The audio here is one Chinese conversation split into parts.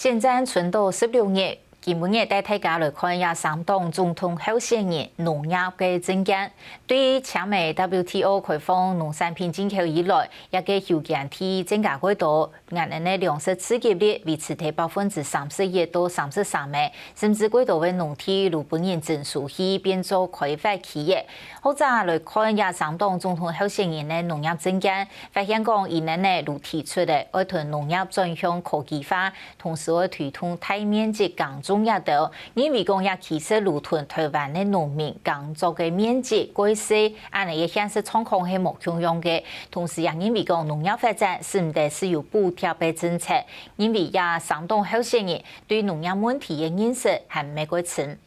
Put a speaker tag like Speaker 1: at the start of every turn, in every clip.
Speaker 1: 现在存到16日。今日帶大家來看下3黨總統候選人農業嘅政見。對於簽美 WTO 開放農產品進口以來，一個條件提增加幾多？眼呢糧食刺激率維持喺31%到33%，甚至幾多位農地如本人證書去變做開發企業。或者來看下3黨總統候選人嘅農業政見，發現講伊呢如提出嘅要同農業轉向科技化，同時要推動大面積耕種也到，因為講也其實如同台灣的農民耕作嘅面積過細，安尼也顯示狀況係無共用嘅。同時也因為講農業發展是唔得是有補貼嘅政策，因為也3黨候選人對農業問題嘅認識還未過深。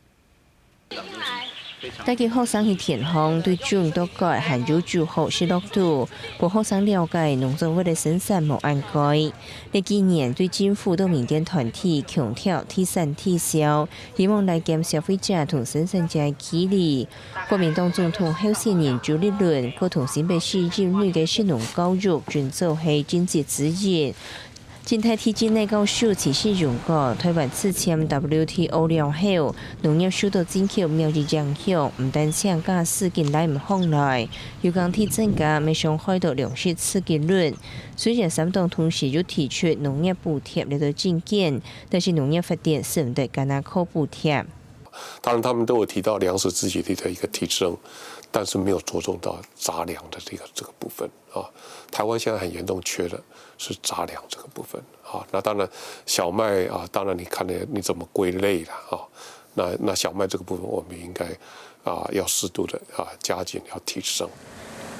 Speaker 2: 大家學生去田方對種都改含有9號16度，讓學生了解農作物的生產無按改。呢幾年對政府到民間團體強調提產提銷，希望來減消費者同生產者嘅距離。國民黨總統候選人朱立倫佢同新北市人女嘅食農教育均做係經濟指引。靜態體制內教署持續用過台灣自簽 WTO 了後，農業受到進口貿易影響，唔但漲價資金來唔往來，又講提增加未傷害到糧食刺激率。雖然3黨同時又提出農業補貼嚟到政見，但是農業發展是唔得干那靠補貼。
Speaker 3: 當然，他們都有提到糧食自給率的一個提升，但是沒有着重到雜糧的這個部分啊。台灣現在很嚴重缺的是雜糧這個部分啊。那當然小麥啊，當然你看你怎麼歸類了啊。那小麥這個部分，我們應該啊要適度的啊加緊要提升。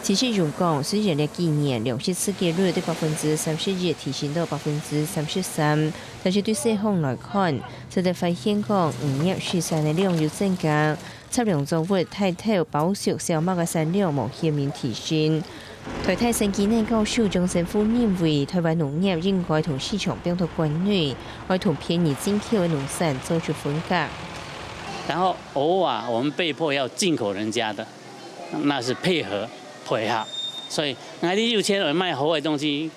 Speaker 2: 持續用講，雖然呢幾年糧食刺激率的31%提升到33%，但是對細項來看，實際發現講農業畜產的量有增加，插糧作物太頭包熟小麥嘅產量無顯明提升。台大生技內教授張成富認為，台灣農業應該同市場變到關聯，來同便宜進口嘅農產做出分隔。
Speaker 4: 然後偶爾我們被迫要進口人家的，那是配合。所以我哋有錢人賣好嘅東西，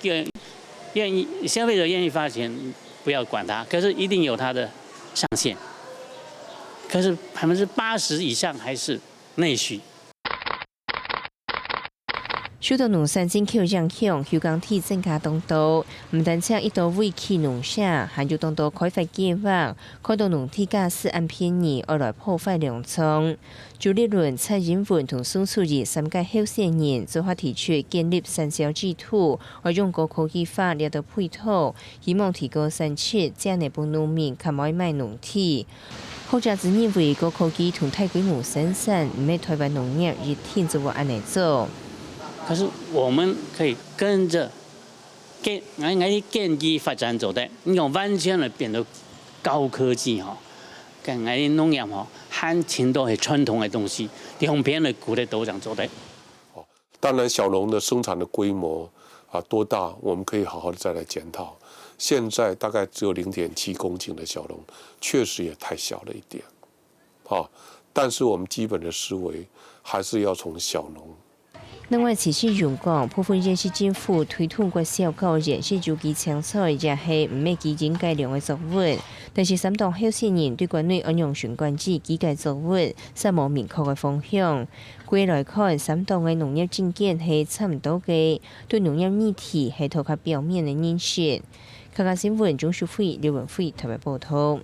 Speaker 4: 願意消費者願意花錢，不要管它。可是一定有它的上限。可是80%以上還是內需。
Speaker 2: 受到農產進口影響，香港提增加當道，唔單止一度委屈農社，還有當道開發計劃，看到農地價是按便宜而來破壞糧倉。朱立倫、蔡英文同宋楚瑜3屆候選人做法提出建立產銷制度，而用高科技化嚟到配套，希望提高產出，這樣幫農民較買賣農地。學者只認為高科技同大規模生產唔係台灣農業一天就會按嚟做。
Speaker 4: 可是我們可以跟着經濟發展走的，你講完全嚟變到高科技嗬，跟農業嗬，很多都係傳統嘅東西，兩邊嚟鼓勵都這樣做的。
Speaker 3: 當然小農的生產的規模啊多大，我們可以好好的再來檢討。現在大概只有0.7公頃的小農，確實也太小了一點，啊！但是我們基本的思維還是要從小農。
Speaker 2: 另外，持續用講，部分縣市政府推動過小高人是有機青菜，也係唔係基因改良嘅作物。但是3黨候選人對關於安陽循關子機改作物，實無明確嘅方向。歸來看，3黨嘅農業政見係差唔多嘅，對農業議題係投靠表面嘅認識。客家新聞鍾淑慧、劉文輝台灣報道。